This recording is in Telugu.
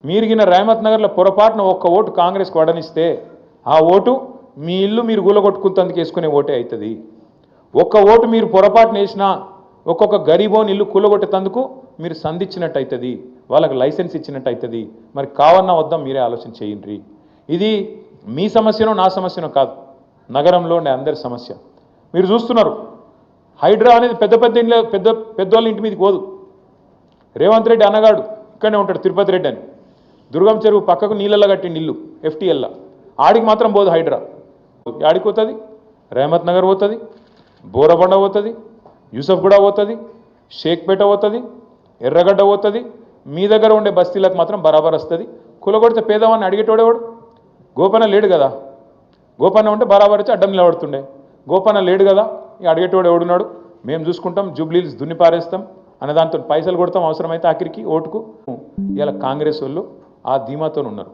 మీరిగిన రేమత్ నగర్లో పొరపాటున ఒక్క ఓటు కాంగ్రెస్కి వడనిస్తే ఆ ఓటు మీ ఇల్లు మీరు కూలగొట్టుకుంటందుకు వేసుకునే ఓటే అవుతుంది. ఒక్క ఓటు మీరు పొరపాటున వేసినా ఒక్కొక్క గరీబోని ఇల్లు కూలగొట్టేందుకు మీరు సంధించినట్టు అవుతుంది, వాళ్ళకి లైసెన్స్ ఇచ్చినట్టు అవుతుంది. మరి కావన్నా వద్దాం మీరే ఆలోచన చేయండి. ఇది మీ సమస్యనో నా సమస్యనో కాదు, నగరంలో ఉండే అందరి సమస్య. మీరు చూస్తున్నారు, హైడ్రా అనేది పెద్దోళ్ళ ఇంటి మీదకి పోదు. రేవంత్ రెడ్డి అన్నగాడు ఇక్కడనే ఉంటాడు, తిరుపతి రెడ్డి అని, దుర్గం చెరువు పక్కకు నీళ్ళల్లో కట్టిండి ఇల్లు FTL. ఆడికి మాత్రం పోదు హైడ్రా. ఆడికి పోతుంది, రేమత్ నగర్ పోతుంది, బోరబండ పోతుంది, యూసఫ్గూడ పోతుంది, షేక్పేట పోతుంది, ఎర్రగడ్డ పోతుంది. మీ దగ్గర ఉండే బస్తీలకు మాత్రం బరాబర్ వస్తుంది. కులగొడితే పేదవాడిని అడిగేటోడేవాడు? గోపన్న లేడు కదా. గోపన్న ఉంటే బరాబర్ వచ్చి అడ్డం నిలబడుతుండే. గోపన్న లేడు కదా, ఇక అడిగేటోడు ఎవడున్నాడు? మేము చూసుకుంటాం, జూబ్లీస్ దున్ని పారేస్తాం అనే దాంతో పైసలు కొడతాం అవసరమైతే ఆఖరికి ఓటుకు. ఇలా కాంగ్రెస్ వాళ్ళు ఆ ధీమాతో ఉన్నారు.